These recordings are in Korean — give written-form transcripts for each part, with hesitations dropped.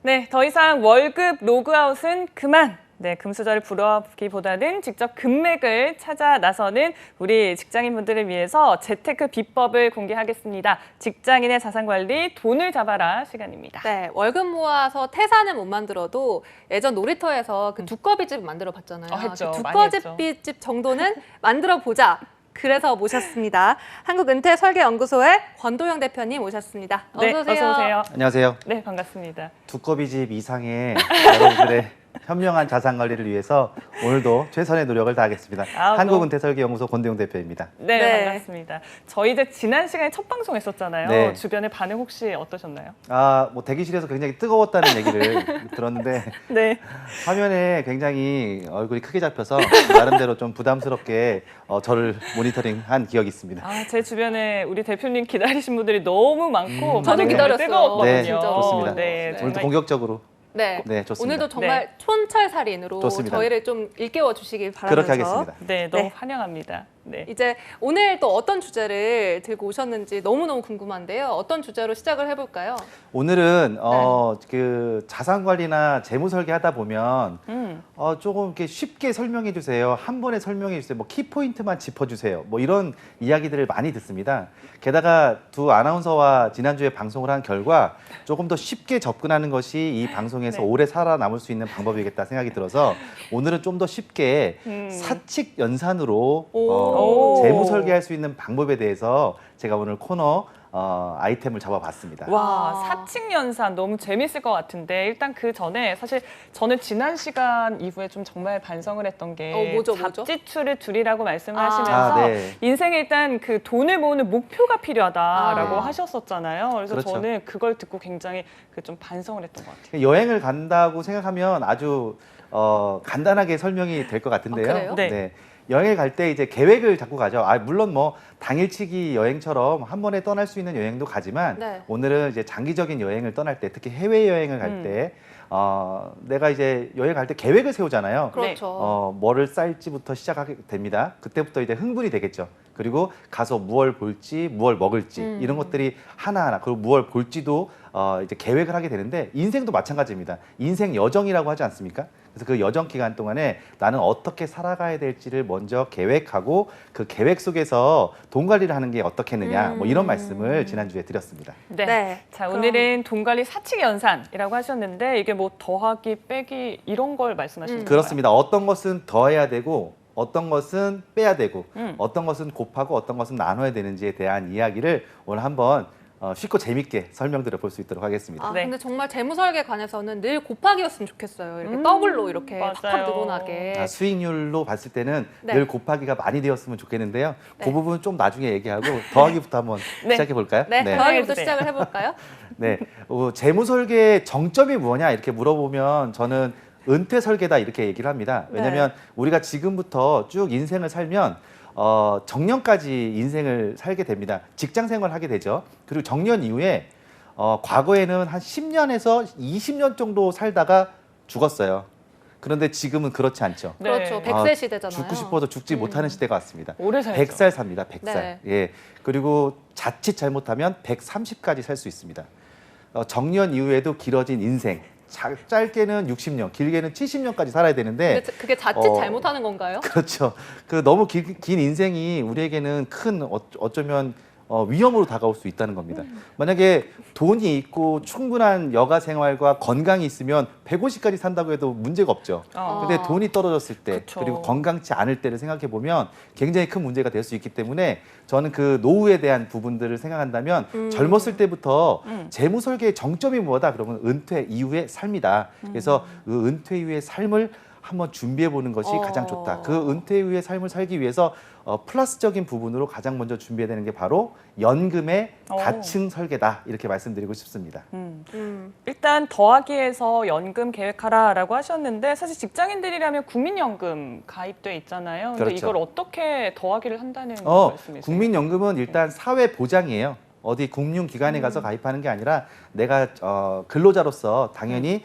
네, 더 이상 월급 로그아웃은 그만. 네, 금수저를 부러기보다는 직접 금맥을 찾아 나서는 우리 직장인분들을 위해서 재테크 비법을 공개하겠습니다. 직장인의 자산관리 돈을 잡아라 시간입니다. 네, 월급 모아서 태산은 못 만들어도 예전 놀이터에서 그 두꺼비집 만들어 봤잖아요. 했죠. 그 많이 했죠. 두꺼비집 정도는 만들어 보자. 그래서 모셨습니다. 한국은퇴설계연구소의 권도영 대표님 모셨습니다. 어서 네, 오세요. 어서 오세요. 안녕하세요. 네, 반갑습니다. 두꺼비집 이상의 여러분들의 현명한 자산 관리를 위해서 오늘도 최선의 노력을 다하겠습니다. 한국은퇴설계연구소 권도영 대표입니다. 네, 네. 반갑습니다. 저희 이제 지난 시간에 첫 방송 했었잖아요. 네. 주변의 반응 혹시 어떠셨나요? 뭐 대기실에서 굉장히 뜨거웠다는 얘기를 들었는데 네. 화면에 굉장히 얼굴이 크게 잡혀서 나름대로 좀 부담스럽게 저를 모니터링한 기억이 있습니다. 제 주변에 우리 대표님 기다리신 분들이 너무 많고 저도 반응이 기다렸어요. 뜨거웠거든요. 네, 진짜로. 좋습니다. 네, 네. 오늘도 정말 공격적으로 네. 네, 좋습니다. 오늘도 정말 촌철살인으로 좋습니다. 저희를 좀 일깨워 주시길 바라면서 그렇게 하겠습니다. 네, 너무 네. 환영합니다. 네. 이제 오늘 또 어떤 주제를 들고 오셨는지 너무너무 궁금한데요. 어떤 주제로 시작을 해볼까요? 오늘은 그 자산 관리나 재무 설계 하다 보면 조금 이렇게 쉽게 설명해 주세요. 한 번에 설명해 주세요. 뭐 키포인트만 짚어 주세요. 뭐 이런 이야기들을 많이 듣습니다. 게다가 두 아나운서와 지난주에 방송을 한 결과 조금 더 쉽게 접근하는 것이 이 방송에서 네. 오래 살아남을 수 있는 방법이겠다 생각이 들어서 오늘은 좀 더 쉽게 사칙 연산으로 오. 재무 설계할 수 있는 방법에 대해서 제가 오늘 코너 아이템을 잡아봤습니다. 와, 사칙연산 너무 재밌을 것 같은데 일단 그 전에 사실 저는 지난 시간 이후에 좀 정말 반성을 했던 게 뭐죠? 잡지추를 줄이라고 말씀을 아. 하시면서 네. 인생에 일단 그 돈을 모으는 목표가 필요하다라고 아. 하셨었잖아요. 그래서 그렇죠. 저는 그걸 듣고 굉장히 좀 반성을 했던 것 같아요. 여행을 간다고 생각하면 아주 간단하게 설명이 될 것 같은데요. 아, 그래요? 네. 여행을 갈 때 이제 계획을 잡고 가죠. 물론 뭐 당일치기 여행처럼 한 번에 떠날 수 있는 여행도 가지만 네. 오늘은 이제 장기적인 여행을 떠날 때, 특히 해외 여행을 갈 때 내가 이제 여행 갈 때 계획을 세우잖아요. 그렇죠. 뭐를 쌀지부터 시작하게 됩니다. 그때부터 이제 흥분이 되겠죠. 그리고 가서 무얼 볼지, 무얼 먹을지 이런 것들이 하나하나, 그리고 무얼 볼지도 이제 계획을 하게 되는데 인생도 마찬가지입니다. 인생 여정이라고 하지 않습니까? 그래서 그 여정 기간 동안에 나는 어떻게 살아가야 될지를 먼저 계획하고 그 계획 속에서 돈 관리를 하는 게 어떻겠느냐, 뭐 이런 말씀을 지난주에 드렸습니다. 네. 네. 자, 그럼- 오늘은 돈 관리 사칙연산이라고 하셨는데 이게 뭐 더하기, 빼기 이런 걸 말씀하시는 건가요? 그렇습니다. 어떤 것은 더해야 되고 어떤 것은 빼야 되고 어떤 것은 곱하고 어떤 것은 나눠야 되는지에 대한 이야기를 오늘 한번 쉽고 재밌게 설명드려 볼 수 있도록 하겠습니다. 아, 네. 근데 정말 재무설계 관해서는 늘 곱하기였으면 좋겠어요. 이렇게 더블로 이렇게 맞아요. 팍팍 늘어나게. 수익률로 봤을 때는 네. 늘 곱하기가 많이 되었으면 좋겠는데요. 네. 그 부분 좀 나중에 얘기하고 더하기부터 한번 네. 시작해 볼까요? 네, 더하기부터 네. 시작을 해볼까요? 네. 재무 설계의 정점이 뭐냐 이렇게 물어보면 저는 은퇴 설계다 이렇게 얘기를 합니다. 왜냐하면 우리가 지금부터 쭉 인생을 살면 정년까지 인생을 살게 됩니다. 직장 생활을 하게 되죠. 그리고 정년 이후에 과거에는 한 10년에서 20년 정도 살다가 죽었어요. 그런데 지금은 그렇지 않죠. 네. 그렇죠. 100세 시대잖아요. 죽고 싶어도 죽지 못하는 시대가 왔습니다. 오래 살죠. 100살 삽니다. 100살. 네. 예. 그리고 자칫 잘못하면 130까지 살 수 있습니다. 정년 이후에도 길어진 인생. 짧게는 60년, 길게는 70년까지 살아야 되는데 근데 그게 자칫 잘못하는 건가요? 그렇죠. 너무 긴 인생이 우리에게는 큰 어쩌면 위험으로 다가올 수 있다는 겁니다. 만약에 돈이 있고 충분한 여가 생활과 건강이 있으면 150까지 산다고 해도 문제가 없죠. 근데 돈이 떨어졌을 때, 그쵸. 그리고 건강치 않을 때를 생각해 보면 굉장히 큰 문제가 될 수 있기 때문에 저는 그 노후에 대한 부분들을 생각한다면 젊었을 때부터 재무 설계의 정점이 뭐다? 그러면 은퇴 이후의 삶이다. 그래서 그 은퇴 이후의 삶을 한번 준비해 보는 것이 가장 좋다. 그 은퇴 이후의 삶을 살기 위해서 플러스적인 부분으로 가장 먼저 준비해야 되는 게 바로 연금의 다층 설계다. 이렇게 말씀드리고 싶습니다. 일단 더하기에서 연금 계획하라라고 하셨는데 사실 직장인들이라면 국민연금 가입돼 있잖아요. 근데 그렇죠. 이걸 어떻게 더하기를 한다는 말씀이세요? 국민연금은 일단 사회 보장이에요. 어디 금융기관에 가서 가입하는 게 아니라 내가 근로자로서 당연히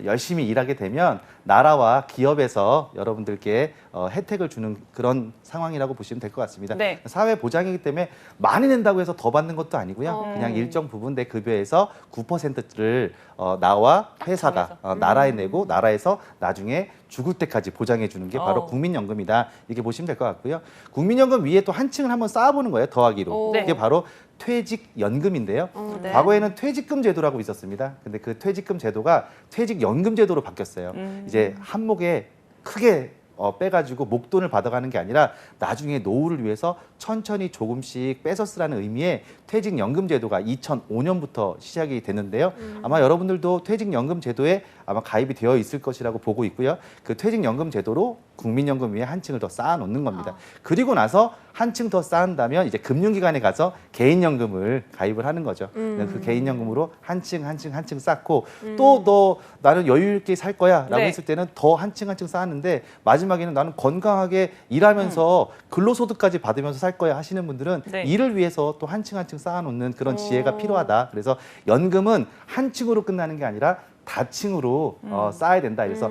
열심히 일하게 되면 나라와 기업에서 여러분들께 혜택을 주는 그런 상황이라고 보시면 될 것 같습니다. 네. 사회 보장이기 때문에 많이 낸다고 해서 더 받는 것도 아니고요. 그냥 일정 부분 내 급여에서 9%를 나와 회사가 나라에 내고 나라에서 나중에 죽을 때까지 보장해 주는 게 바로 국민연금이다. 이렇게 보시면 될 것 같고요. 국민연금 위에 또 한 층을 한번 쌓아보는 거예요. 더하기로. 네. 이게 바로 퇴직연금인데요. 네. 과거에는 퇴직금 제도라고 있었습니다. 근데 그 퇴직금 제도가 퇴직연금 제도로 바뀌었어요. 이제 한목에 크게 빼가지고 목돈을 받아가는 게 아니라 나중에 노후를 위해서 천천히 조금씩 빼서 쓰라는 의미의 퇴직연금 제도가 2005년부터 시작이 됐는데요. 아마 여러분들도 퇴직연금 제도에 아마 가입이 되어 있을 것이라고 보고 있고요. 그 퇴직연금 제도로 국민연금 위에 한 층을 더 쌓아 놓는 겁니다. 그리고 나서 한 층 더 쌓은다면 이제 금융기관에 가서 개인연금을 가입을 하는 거죠. 그 개인연금으로 한 층 한 층 한 층 쌓고 또 너 나는 여유 있게 살 거야라고 네. 했을 때는 더 한 층 한 층 쌓았는데 마지막에는 나는 건강하게 일하면서 근로소득까지 받으면서 살 거야 하시는 분들은 네. 이를 위해서 또 한 층 한 층 쌓아놓는 그런 지혜가 필요하다. 그래서 연금은 한 층으로 끝나는 게 아니라 다층으로 쌓아야 된다. 그래서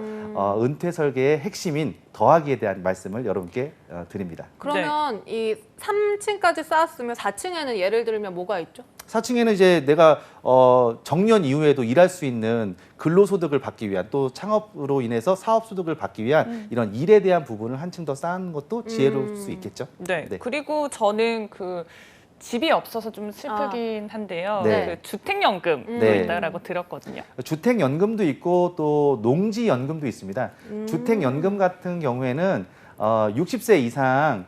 은퇴 설계의 핵심인 더하기에 대한 말씀을 여러분께 드립니다. 그러면 이 3층까지 쌓았으면 4층에는 예를 들면 뭐가 있죠? 4층에는 이제 내가 정년 이후에도 일할 수 있는 근로소득을 받기 위한 또 창업으로 인해서 사업소득을 받기 위한 이런 일에 대한 부분을 한 층 더 쌓는 것도 지혜로울 수 있겠죠. 네. 네. 그리고 저는 그 집이 없어서 좀 슬프긴 한데요. 네. 그 주택연금도 네. 있다라고 들었거든요. 주택연금도 있고 또 농지연금도 있습니다. 주택연금 같은 경우에는 60세 이상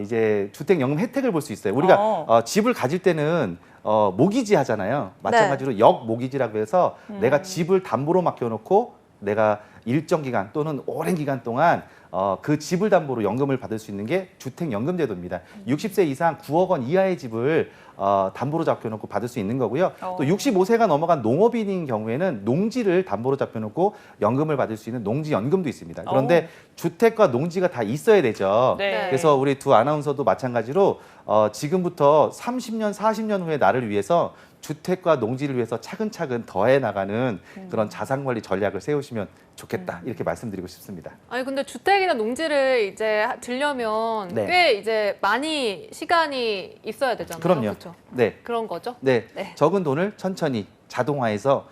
이제 주택연금 혜택을 볼 수 있어요. 우리가 집을 가질 때는 모기지 하잖아요. 마찬가지로 역모기지라고 해서 내가 집을 담보로 맡겨놓고 내가 일정 기간 또는 오랜 기간 동안 그 집을 담보로 연금을 받을 수 있는 게 주택연금제도입니다. 60세 이상 9억 원 이하의 집을 담보로 잡혀놓고 받을 수 있는 거고요. 또 65세가 넘어간 농업인인 경우에는 농지를 담보로 잡혀놓고 연금을 받을 수 있는 농지연금도 있습니다. 그런데 주택과 농지가 다 있어야 되죠. 네. 그래서 우리 두 아나운서도 마찬가지로 지금부터 30년, 40년 후에 나를 위해서 주택과 농지를 위해서 차근차근 더해 나가는 그런 자산관리 전략을 세우시면 좋겠다 이렇게 말씀드리고 싶습니다. 아니 근데 주택이나 농지를 이제 들려면 네. 꽤 이제 많이 시간이 있어야 되잖아요. 그럼요. 그렇죠? 네, 그런 거죠? 네, 네. 적은 돈을 천천히 자동화해서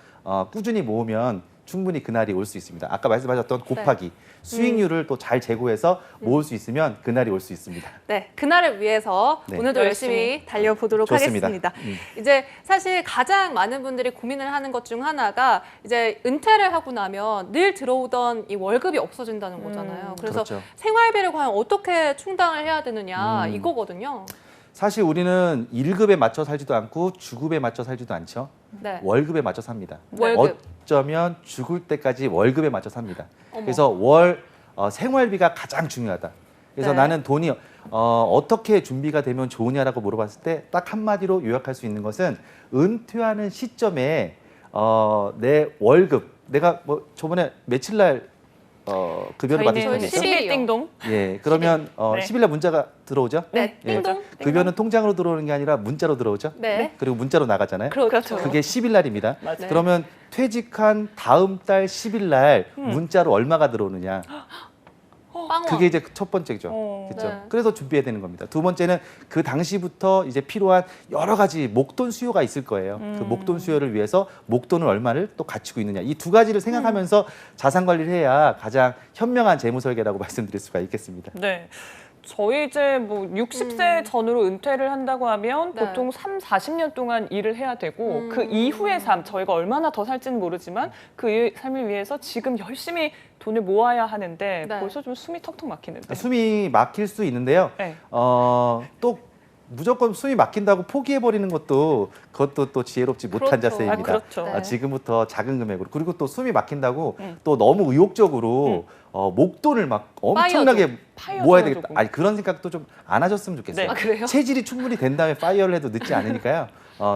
꾸준히 모으면 충분히 그날이 올 수 있습니다. 아까 말씀하셨던 곱하기 수익률을 또 잘 제고해서 모을 수 있으면 그날이 올 수 있습니다. 네, 그날을 위해서 네. 오늘도 열심히 달려보도록 좋습니다. 하겠습니다. 이제 사실 가장 많은 분들이 고민을 하는 것 중 하나가 이제 은퇴를 하고 나면 늘 들어오던 이 월급이 없어진다는 거잖아요. 그래서 그렇죠. 생활비를 과연 어떻게 충당을 해야 되느냐 이거거든요. 사실 우리는 1급에 맞춰 살지도 않고 주급에 맞춰 살지도 않죠. 네. 월급에 맞춰 삽니다. 월급. 어쩌면 죽을 때까지 월급에 맞춰 삽니다. 어머. 그래서 생활비가 가장 중요하다. 그래서 네. 나는 돈이 어떻게 준비가 되면 좋으냐라고 물어봤을 때 딱 한마디로 요약할 수 있는 것은 은퇴하는 시점에 내 월급 내가 뭐 저번에 며칠 날 급여를 받으실 저희는 때겠죠? 10일 10일 띵동. 예, 그러면 네. 10일 날 문자가 들어오죠? 네, 예. 띵동. 급여는 통장으로 들어오는 게 아니라 문자로 들어오죠? 네. 그리고 문자로 나가잖아요. 그렇죠. 그게 10일 날입니다. 맞아요. 그러면 퇴직한 다음 달 10일 날 문자로 얼마가 들어오느냐. 빵원. 그게 이제 첫 번째죠. 그렇죠. 네. 그래서 준비해야 되는 겁니다. 두 번째는 그 당시부터 이제 필요한 여러 가지 목돈 수요가 있을 거예요. 그 목돈 수요를 위해서 목돈을 얼마를 또 갖추고 있느냐. 이 두 가지를 생각하면서 자산 관리를 해야 가장 현명한 재무 설계라고 말씀드릴 수가 있겠습니다. 네. 저희 이제 뭐 60세 전후로 은퇴를 한다고 하면 네. 보통 40년 동안 일을 해야 되고 그 이후의 삶, 저희가 얼마나 더 살지는 모르지만 그 삶을 위해서 지금 열심히 돈을 모아야 하는데 네. 벌써 좀 숨이 턱턱 막히는데. 숨이 막힐 수 있는데요. 네. 또 무조건 숨이 막힌다고 포기해버리는 그것도 또 지혜롭지 못한 그렇죠. 자세입니다. 아, 그렇죠. 네. 지금부터 작은 금액으로 그리고 또 숨이 막힌다고 또 너무 의욕적으로 목돈을 막 엄청나게 파이어도 모아야 되겠다. 조금. 아니 그런 생각도 좀 안 하셨으면 좋겠어요. 네. 아, 그래요? 체질이 충분히 된 다음에 파이어를 해도 늦지 않으니까요.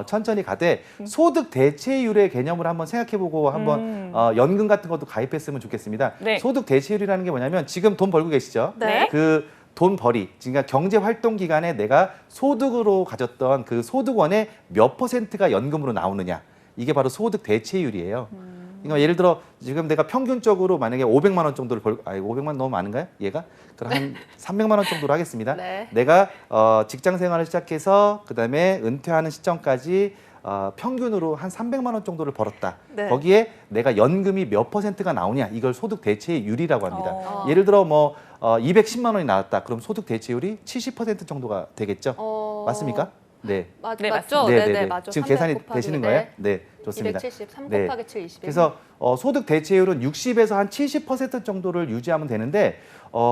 천천히 가되 소득 대체율의 개념을 한번 생각해보고 한번 연금 같은 것도 가입했으면 좋겠습니다. 네. 소득 대체율이라는 게 뭐냐면 지금 돈 벌고 계시죠? 네. 그 돈 벌이, 그러니까 경제 활동 기간에 내가 소득으로 가졌던 그 소득원의 몇 %가 연금으로 나오느냐. 이게 바로 소득 대체율이에요. 그러니까 예를 들어 지금 내가 평균적으로 만약에 500만 원 정도를 500만 너무 많은가요? 얘가? 그럼 한 300만 원 정도로 하겠습니다. 네. 내가 직장 생활을 시작해서 그다음에 은퇴하는 시점까지 평균으로 한 300만 원 정도를 벌었다. 네. 거기에 내가 연금이 몇 %가 나오냐? 이걸 소득 대체율이라고 합니다. 어. 예를 들어 뭐 210만 원이 나왔다. 그럼 소득 대체율이 70% 정도가 되겠죠? 맞습니까? 네. 네, 맞죠? 네, 네, 네, 네, 네. 맞죠. 지금 300 계산이 곱하기, 되시는 네. 거예요? 네, 좋습니다. 270, 3 네. 곱하기 7, 21. 그래서 소득 대체율은 60에서 한 70% 정도를 유지하면 되는데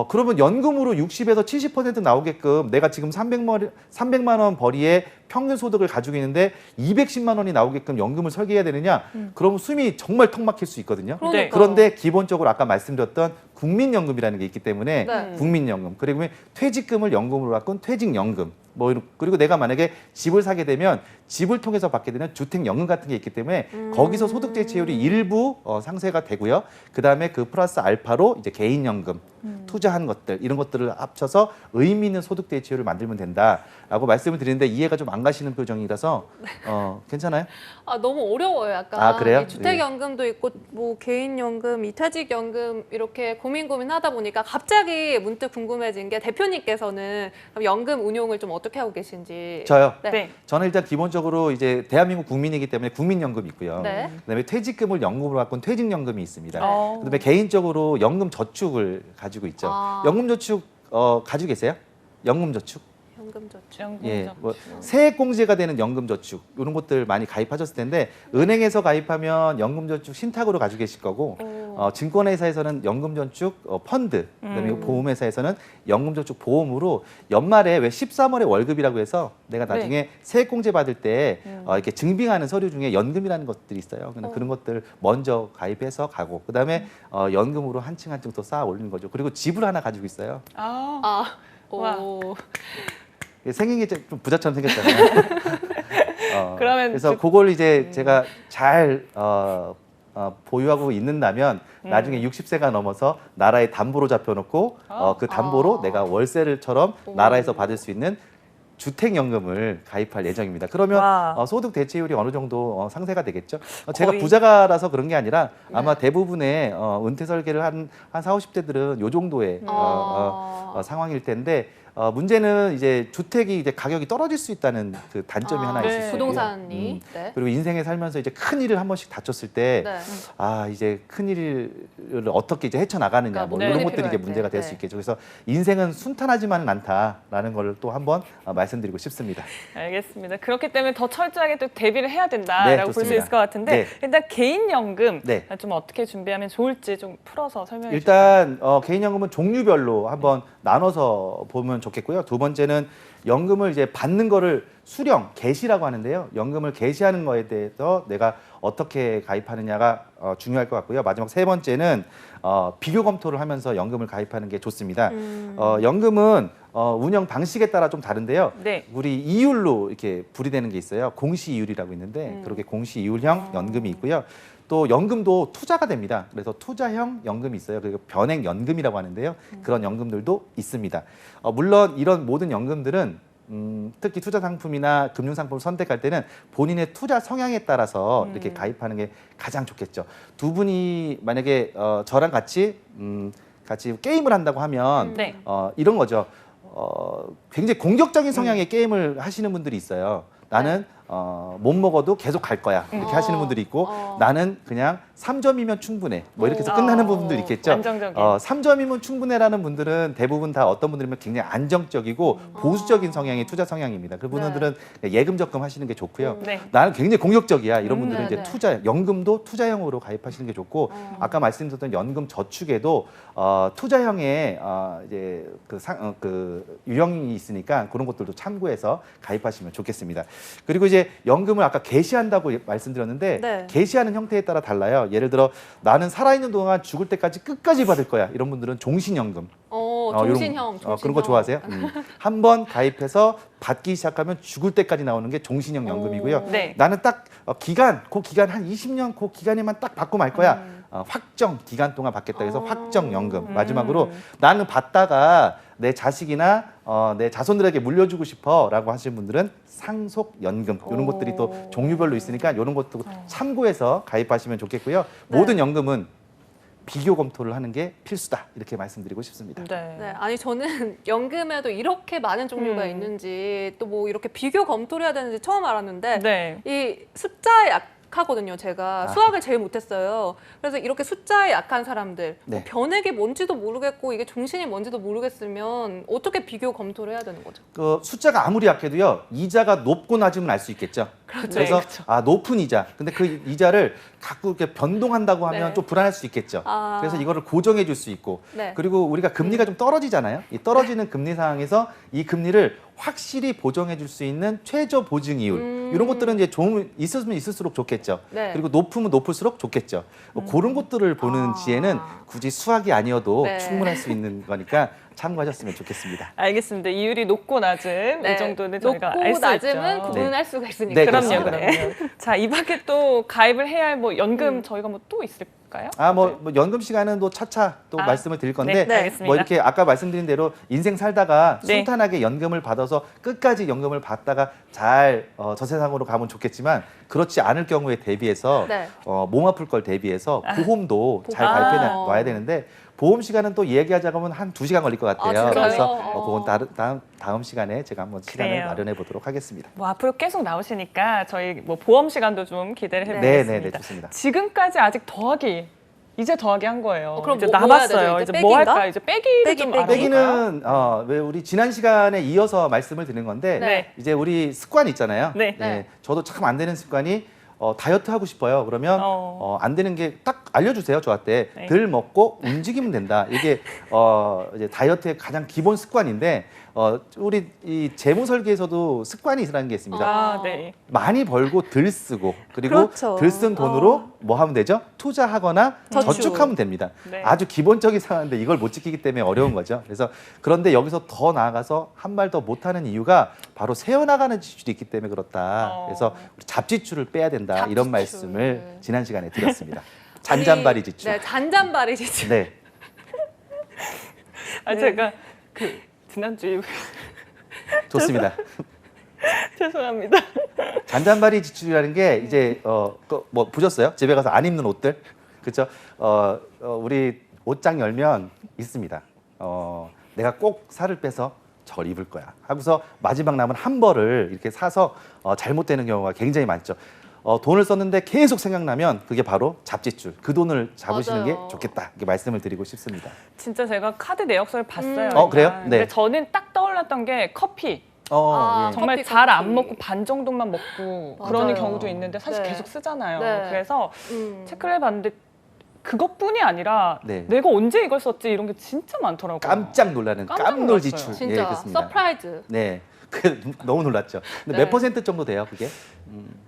그러면 연금으로 60에서 70% 나오게끔 내가 지금 300만 원 벌이의 평균 소득을 가지고 있는데 210만 원이 나오게끔 연금을 설계해야 되느냐? 그러면 숨이 정말 턱 막힐 수 있거든요. 그러니까요. 그런데 기본적으로 아까 말씀드렸던 국민연금이라는 게 있기 때문에 네. 국민연금 그리고 퇴직금을 연금으로 바꾼 퇴직연금 그리고 내가 만약에 집을 사게 되면 집을 통해서 받게 되는 주택연금 같은 게 있기 때문에 거기서 소득 대체율이 일부 상쇄가 되고요. 그다음에 그 플러스 알파로 이제 개인연금 투자한 것들 이런 것들을 합쳐서 의미 있는 소득 대체율을 만들면 된다라고 말씀을 드리는데 이해가 좀 안 가시는 표정이라서 괜찮아요? 너무 어려워요. 약간 아, 그래요? 이 주택연금도 있고 뭐 개인연금, 이 퇴직연금 이렇게 고민하다 보니까 갑자기 문득 궁금해진 게 대표님께서는 그럼 연금 운용을 좀 어떻게 하고 계신지. 저요. 네. 네. 저는 일단 기본적으로 이제 대한민국 국민이기 때문에 국민연금이 있고요. 네. 그다음에 퇴직금을 연금으로 바꾼 퇴직연금이 있습니다. 어. 그다음에 개인적으로 연금 저축을 가지고 있죠. 아. 연금 저축 가지고 계세요? 연금 저축? 연금 저축. 연금 예, 저축. 뭐 세액공제가 되는 연금 저축 이런 것들 많이 가입하셨을 텐데 은행에서 가입하면 연금 저축 신탁으로 가지고 계실 거고 증권회사에서는 연금 저축 펀드 그다음에 보험회사에서는 연금 저축 보험으로 연말에 왜 13월에 월급이라고 해서 내가 나중에 세액공제 받을 때 이렇게 증빙하는 서류 중에 연금이라는 것들이 있어요. 그런 것들 먼저 가입해서 가고 그다음에 연금으로 한 층 한 층 더 쌓아 올리는 거죠. 그리고 집을 하나 가지고 있어요. 아, 와. 오. 생긴 게 좀 부자처럼 생겼잖아요. 그러면 그래서 그걸 이제 제가 잘 보유하고 있는다면 나중에 60세가 넘어서 나라에 담보로 잡혀놓고 그 담보로 내가 월세를처럼 나라에서 받을 수 있는 주택연금을 가입할 예정입니다. 그러면 와. 소득 대체율이 어느 정도 상쇄가 되겠죠. 제가 거의- 부자가라서 그런 게 아니라 아마 대부분의 은퇴 설계를 한 40, 50대들은 요 정도의 상황일 텐데 문제는 이제 주택이 이제 가격이 떨어질 수 있다는 그 단점이 하나 네. 있을 수 있고요. 부동산이. 네. 그리고 인생에 살면서 이제 큰 일을 한 번씩 다쳤을 때 네. 이제 큰 일을 어떻게 이제 헤쳐나가느냐 그러니까 뭐 네. 이런 네. 것들이 이제 필요할 문제가 때. 될 수 네. 있겠죠. 그래서 인생은 순탄하지만은 않다라는 걸 또 한번 말씀드리고 싶습니다. 알겠습니다. 그렇기 때문에 더 철저하게 또 대비를 해야 된다라고 볼 수 좋습니다. 있을 것 같은데 네. 일단 개인연금 네. 좀 어떻게 준비하면 좋을지 좀 풀어서 설명해 주세요. 일단 개인연금은 종류별로 한번 나눠서 보면 좋겠고요. 두 번째는 연금을 이제 받는 거를 수령, 개시라고 하는데요. 연금을 개시하는 거에 대해서 내가 어떻게 가입하느냐가 중요할 것 같고요. 마지막 세 번째는 비교 검토를 하면서 연금을 가입하는 게 좋습니다. 연금은 운영 방식에 따라 좀 다른데요. 네. 우리 이율로 이렇게 분리되는 게 있어요. 공시 이율이라고 있는데 그렇게 공시 이율형 연금이 있고요. 또 연금도 투자가 됩니다. 그래서 투자형 연금이 있어요. 그리고 변액 연금이라고 하는데요. 그런 연금들도 있습니다. 물론 이런 모든 연금들은 특히 투자 상품이나 금융 상품을 선택할 때는 본인의 투자 성향에 따라서 이렇게 가입하는 게 가장 좋겠죠. 두 분이 만약에 저랑 같이 게임을 한다고 하면 네. 이런 거죠. 굉장히 공격적인 성향의 게임을 하시는 분들이 있어요. 나는 못 먹어도 계속 갈 거야 이렇게 하시는 분들이 있고 나는 그냥 3점이면 충분해 뭐 이렇게 해서 끝나는 분들 있겠죠. 안정적인. 3점이면 충분해라는 분들은 대부분 다 어떤 분들이면 굉장히 안정적이고 보수적인 성향의 투자 성향입니다. 그 분들은 예금 적금 하시는 게 좋고요. 네. 나는 굉장히 공격적이야 이런 분들은 네, 이제 네. 연금도 투자형으로 가입하시는 게 좋고 아까 말씀드렸던 연금 저축에도 투자형의 이제 그 유형이 있으니까 그런 것들도 참고해서 가입하시면 좋겠습니다. 그리고 이제 연금을 아까 개시한다고 말씀드렸는데 네. 개시하는 형태에 따라 달라요. 예를 들어 나는 살아있는 동안 죽을 때까지 끝까지 받을 거야. 이런 분들은 종신연금. 종신형. 그런 거 좋아하세요? 한 번 가입해서 받기 시작하면 죽을 때까지 나오는 게 종신형 연금이고요. 네. 나는 딱 그 기간 한 20년 그 기간에만 딱 받고 말 거야. 확정 기간 동안 받겠다 해서 확정연금. 마지막으로 나는 받다가 내 자식이나 내 자손들에게 물려주고 싶어라고 하시는 분들은 상속연금 이런 것들이 또 종류별로 있으니까 이런 것도 참고해서 가입하시면 좋겠고요. 네. 모든 연금은 비교 검토를 하는 게 필수다 이렇게 말씀드리고 싶습니다. 네. 네, 아니 저는 연금에도 이렇게 많은 종류가 있는지 또 뭐 이렇게 비교 검토를 해야 되는지 처음 알았는데 네. 이 숫자에 약하거든요. 제가 수학을 제일 못했어요. 그래서 이렇게 숫자에 약한 사람들 뭐 네. 변액이 뭔지도 모르겠고 이게 종신이 뭔지도 모르겠으면 어떻게 비교 검토를 해야 되는 거죠? 그 숫자가 아무리 약해도요 이자가 높고 낮으면 알 수 있겠죠. 그렇죠. 그래서 네, 그렇죠. 높은 이자. 근데 그 이자를 자꾸 이렇게 변동한다고 하면 네. 좀 불안할 수 있겠죠. 아. 그래서 이거를 고정해 줄 수 있고 네. 그리고 우리가 금리가 좀 떨어지잖아요. 이 떨어지는 금리 상황에서 이 금리를 확실히 보정해 줄 수 있는 최저 보증 이율 이런 것들은 이제 좀 있으면 있을수록 좋겠죠. 네. 그리고 높으면 높을수록 좋겠죠. 그런 것들을 보는 지혜는 굳이 수학이 아니어도 네. 충분할 수 있는 거니까 참고하셨으면 좋겠습니다. 알겠습니다. 이율이 높고 낮은 네. 이 정도는 저희가 높고 알 수 낮음은 있죠. 구분할 수가 있으니까. 네, 그럼요, 그렇습니다. 그럼요. 자, 이 밖에 또 가입을 해야 할 뭐 연금 저희가 뭐 또 있을까요? 뭐 연금 시간은 또 차차 또 말씀을 드릴 건데 네, 알겠습니다. 뭐 이렇게 아까 말씀드린 대로 인생 살다가 네. 순탄하게 연금을 받아서 끝까지 연금을 받다가 잘 저 세상으로 가면 좋겠지만 그렇지 않을 경우에 대비해서 네. 몸 아플 걸 대비해서 보험도 잘 아. 가입해 놔야 되는데 보험 시간은 또 얘기하자고 하면 한 2시간 걸릴 것 같아요. 아, 진짜요? 그래서 그건 다음 시간에 제가 한번 시간을 그래요. 마련해 보도록 하겠습니다. 뭐 앞으로 계속 나오시니까 저희 뭐 보험 시간도 좀 기대를 네. 해보겠습니다. 네, 좋습니다. 지금까지 아직 더하기 이제 더하기 한 거예요. 그럼 이제 뭐 해야 남았어요. 되죠? 이제 이제 뭐 빼기인가? 할까? 이제 빼기를 빼기, 좀 빼기. 알아볼까요? 빼기는 왜 우리 지난 시간에 이어서 말씀을 드린 건데 네. 이제 우리 습관 있잖아요. 네. 네. 저도 참 안 되는 습관이 다이어트 하고 싶어요. 그러면 안 되는 게 딱 알려주세요. 저한테 네. 덜 먹고 움직이면 된다. 이게 이제 다이어트의 가장 기본 습관인데 우리 이 재무 설계에서도 습관이 있으라는 게 있습니다. 아, 네. 많이 벌고 덜 쓰고 그리고 그렇죠. 덜 쓴 돈으로 뭐 하면 되죠? 투자하거나 저축. 저축하면 됩니다. 네. 아주 기본적인 상황인데 이걸 못 지키기 때문에 어려운 거죠. 그래서 그런데 여기서 더 나아가서 한 발 더 못하는 이유가 바로 새어나가는 지출이 있기 때문에 그렇다. 그래서 우리 잡지출을 빼야 된다. 이런 잡지출. 말씀을 지난 시간에 드렸습니다. 잔잔바리 지출. 네, 잔잔바리 지출. 네. 아, 제가 그 지난주에 좋습니다. 죄송합니다. 잔잔바리 지출이라는 게 이제 뭐 보셨어요? 집에 가서 안 입는 옷들, 그렇죠? 우리 옷장 열면 있습니다. 내가 꼭 살을 빼서 저걸 입을 거야. 하고서 마지막 남은 한 벌을 이렇게 사서 잘못되는 경우가 굉장히 많죠. 돈을 썼는데 계속 생각나면 그게 바로 잡지출. 그 돈을 잡으시는 맞아요. 게 좋겠다. 이렇게 말씀을 드리고 싶습니다. 진짜 제가 카드 내역서를 봤어요. 그래요? 일단. 네. 근데 저는 딱 떠올랐던 게 커피. 아, 예. 정말 커피, 잘 안 커피. 먹고 반 정도만 먹고 맞아요. 그러는 경우도 있는데 사실 네. 계속 쓰잖아요. 네. 그래서 음. 체크를 해봤는데 그것뿐이 아니라 네. 내가 언제 이걸 썼지 이런 게 진짜 많더라고요. 깜짝 놀라는 깜짝 깜놀 놀랐어요. 지출. 진짜 예, 그렇습니다. 서프라이즈. 네. 너무 놀랐죠. 근데 네. 몇 퍼센트 정도 돼요, 그게?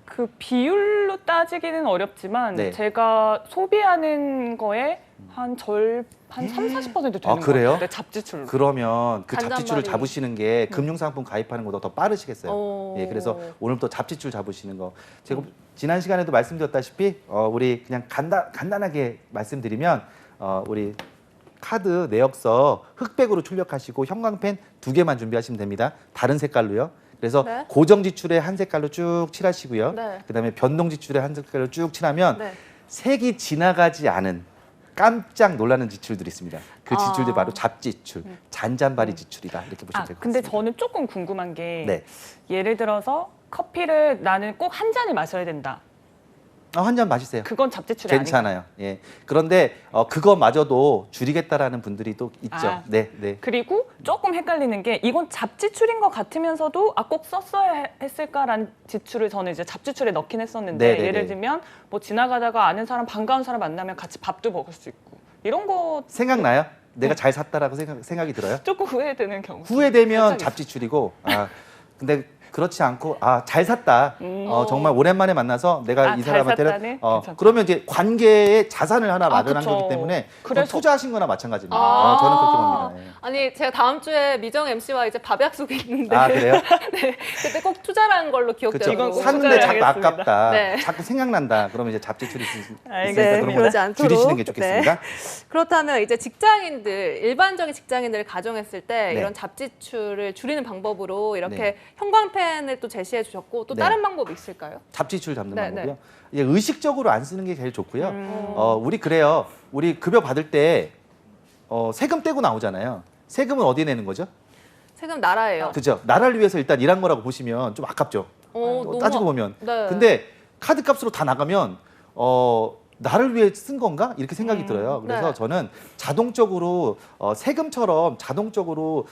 그 비율로 따지기는 어렵지만 네. 제가 소비하는 거에 한 3, 40% 되는 것 그래요? 같아요. 네, 잡지출로. 그러면 그 잔잔바리. 잡지출을 잡으시는 게 금융상품 가입하는 것보다 더 빠르시겠어요. 오. 예, 그래서 오늘부터 잡지출 잡으시는 거. 제가 지난 시간에도 말씀드렸다시피 우리 그냥 간단하게 말씀드리면 우리 카드 내역서 흑백으로 출력하시고 형광펜 2개만 준비하시면 됩니다. 다른 색깔로요. 그래서 네. 고정 지출에 한 색깔로 쭉 칠하시고요. 네. 그다음에 변동 지출에 한 색깔로 쭉 칠하면 네. 색이 지나가지 않은 깜짝 놀라는 지출들이 있습니다. 그 지출들이 아. 바로 잡지출, 잔잔바리 지출이다 이렇게 보시면 될 것 근데 같습니다. 저는 조금 궁금한 게 네. 예를 들어서 커피를 나는 꼭 한 잔을 마셔야 된다. 한 잔 마시세요. 그건 잡지출이 아닌가요? 괜찮아요. 예. 그런데 그거마저도 줄이겠다라는 분들이 또 있죠. 아. 네, 네. 그리고 조금 헷갈리는 게 이건 잡지출인 것 같으면서도 꼭 썼어야 했을까라는 지출을 저는 이제 잡지출에 넣긴 했었는데 네네네. 예를 들면 뭐 지나가다가 아는 사람 반가운 사람 만나면 같이 밥도 먹을 수 있고 이런 거 생각나요? 네. 내가 잘 샀다라고 생각이 들어요? 조금 후회되는 경우. 후회되면 살짝 있어요. 잡지출이고 근데 그렇지 않고 잘 샀다. 정말 오랜만에 만나서 내가 이 잘 샀다는? 사람한테는 괜찮다. 그러면 이제 관계의 자산을 하나 마련한 그쵸. 거기 때문에 그건 그래서- 투자하신 거나 마찬가지입니다. 아. 저는 그렇게 봅니다. 예. 아니 제가 다음 주에 미정 MC와 이제 밥 약속이 있는데 그래요? 네, 그때 꼭 투자라는 걸로 그렇죠. 기억되고 이건 꼭 샀는데 투자를 자꾸 하겠습니다. 아깝다. 네. 자꾸 생각난다. 그러면 이제 잡지출이 있으니까 알겠습니다. 그런 그러지 거 않도록. 줄이시는 게 좋겠습니다. 그렇다면 이제 직장인들 일반적인 직장인들을 가정했을 때 네. 이런 잡지출을 줄이는 방법으로 이렇게 네. 형광펜을 또 제시해 주셨고 또 네. 다른 방법이 있을까요? 잡지출 잡는 네, 방법이요. 이제 의식적으로 안 쓰는 게 제일 좋고요. 음. 우리 그래요. 우리 급여 받을 때 세금 떼고 나오잖아요. 세금은 어디에 내는 거죠? 세금 나라예요. 그죠? 나라를 위해서 일단 일한 거라고 보시면 좀 아깝죠. 너무 따지고 보면. 네. 근데 카드 값으로 다 나가면 나를 위해 쓴 건가? 이렇게 생각이 들어요. 그래서 네. 저는 자동적으로 세금처럼 자동적으로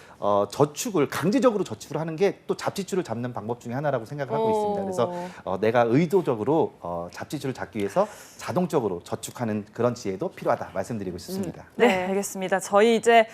저축을 강제적으로 저축을 하는 게 또 잡지출을 잡는 방법 중에 하나라고 생각하고 있습니다. 그래서 내가 의도적으로 잡지출을 잡기 위해서 자동적으로 저축하는 그런 지혜도 필요하다 말씀드리고 싶습니다. 네, 네. 알겠습니다. 저희 이제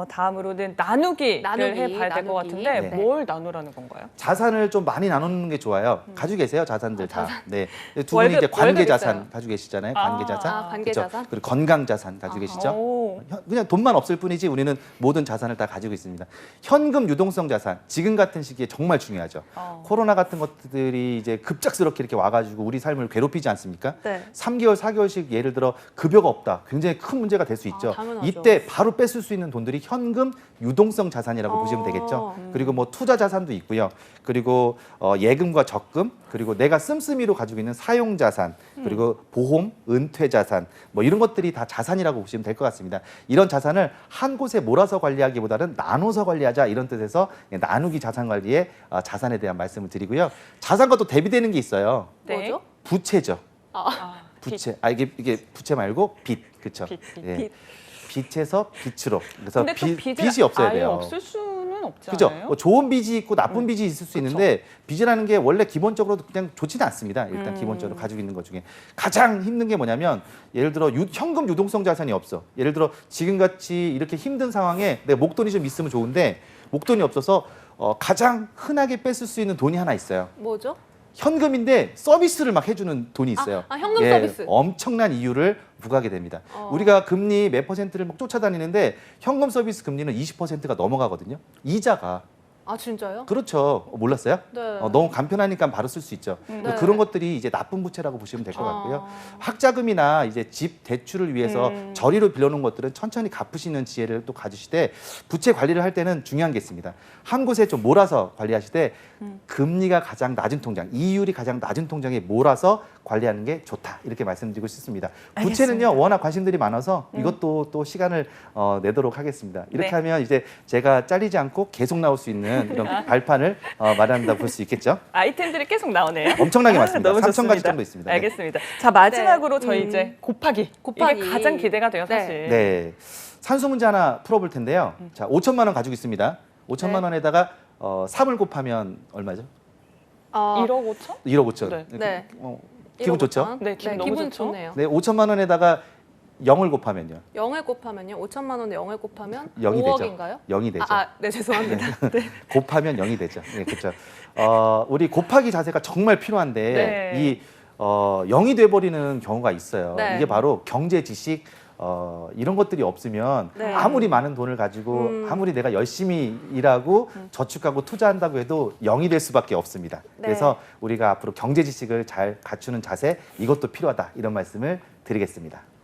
다음으로는 나누기를 나누기, 해봐야 될 것 나누기. 같은데 네. 뭘 나누라는 건가요? 자산을 좀 많이 나누는 게 좋아요. 가지고 계세요, 자산들 다. 네. 두 월급, 분이 이제 관계 월급 자산 있어요. 가지고 계시잖아요. 아. 관계 자산. 관계 그죠? 자산? 그리고 건강 자산 가지고 계시죠. 오. 그냥 돈만 없을 뿐이지 우리는 모든 자산을 다 가지고 있습니다. 현금 유동성 자산 지금 같은 시기에 정말 중요하죠. 코로나 같은 것들이 이제 급작스럽게 이렇게 와가지고 우리 삶을 괴롭히지 않습니까? 네. 3개월, 4개월씩 예를 들어 급여가 없다. 굉장히 큰 문제가 될 수 있죠. 당연하죠. 이때 바로 뺏을 수 있는 돈들이 현금 유동성 자산이라고 보시면 되겠죠. 그리고 뭐 투자 자산도 있고요. 그리고 예금과 적금, 그리고 내가 씀씀이로 가지고 있는 사용 자산, 그리고 보험, 은퇴 자산, 뭐 이런 것들이 다 자산이라고 보시면 될 것 같습니다. 이런 자산을 한 곳에 몰아서 관리하기보다는 나눠서 관리하자 이런 뜻에서 나누기 자산 관리의 자산에 대한 말씀을 드리고요. 자산과 또 대비되는 게 있어요. 네. 뭐죠? 부채죠. 아, 부채. 이게 부채 말고 빚. 그렇죠. 빚. 예. 빚에서 빚으로. 그래서 근데 또 빚이 없어야 아예 돼요. 없을 수는 없지 그죠? 않아요? 뭐 좋은 빚이 있고 나쁜 빚이 있을 수 있는데 빚이라는 게 원래 기본적으로 그냥 좋지는 않습니다. 일단 기본적으로 가지고 있는 것 중에 가장 힘든 게 뭐냐면 예를 들어 현금 유동성 자산이 없어. 예를 들어 지금같이 이렇게 힘든 상황에 내 목돈이 좀 있으면 좋은데 목돈이 없어서 가장 흔하게 뺏을 수 있는 돈이 하나 있어요. 뭐죠? 현금인데 서비스를 막 해주는 돈이 있어요. 현금 서비스. 엄청난 이유를 부과하게 됩니다. 우리가 금리 몇 퍼센트를 막 쫓아다니는데 현금 서비스 금리는 20%가 넘어가거든요. 이자가. 아 진짜요? 그렇죠. 몰랐어요? 네. 너무 간편하니까 바로 쓸 수 있죠. 네. 그런 것들이 이제 나쁜 부채라고 보시면 될 것 같고요. 아. 학자금이나 이제 집 대출을 위해서 저리로 빌려놓은 것들은 천천히 갚으시는 지혜를 또 가지시되 부채 관리를 할 때는 중요한 게 있습니다. 한 곳에 좀 몰아서 관리하시되 금리가 가장 낮은 통장, 이율이 가장 낮은 통장에 몰아서 관리하는 게 좋다 이렇게 말씀드리고 싶습니다. 부채는요 워낙 관심들이 많아서 이것도 또 시간을 내도록 하겠습니다. 이렇게 네. 하면 이제 제가 잘리지 않고 계속 나올 수 있는 이런 발판을 마련한다 볼 수 있겠죠. 아이템들이 계속 나오네요. 엄청나게 많습니다. 너무 3,000가지 좋습니다. 정도 있습니다. 네. 알겠습니다. 자 마지막으로 네. 저희 이제 곱하기. 곱하기. 이게 가장 기대가 돼요, 네. 사실. 네. 산수 문제 하나 풀어볼 텐데요. 자, 5천만 원 가지고 있습니다. 5천만 네. 원에다가 3을 곱하면 얼마죠? 1억 5천? 1억 5천. 네. 네. 기분 좋죠? 네, 기분 너무 좋죠. 좋네요. 네, 5천만 원에다가 0을 곱하면요. 0을 곱하면요? 5천만 원에 0을 곱하면 0이 5억인가요? 되죠. 0이 되죠. 네 죄송합니다. 곱하면 0이 되죠. 네, 그렇죠. 우리 곱하기 자세가 정말 필요한데 네. 이 0이 돼버리는 경우가 있어요. 네. 이게 바로 경제 지식 이런 것들이 없으면 네. 아무리 많은 돈을 가지고 아무리 내가 열심히 일하고 저축하고 투자한다고 해도 0이 될 수밖에 없습니다. 네. 그래서 우리가 앞으로 경제 지식을 잘 갖추는 자세 이것도 필요하다 이런 말씀을 드리겠습니다.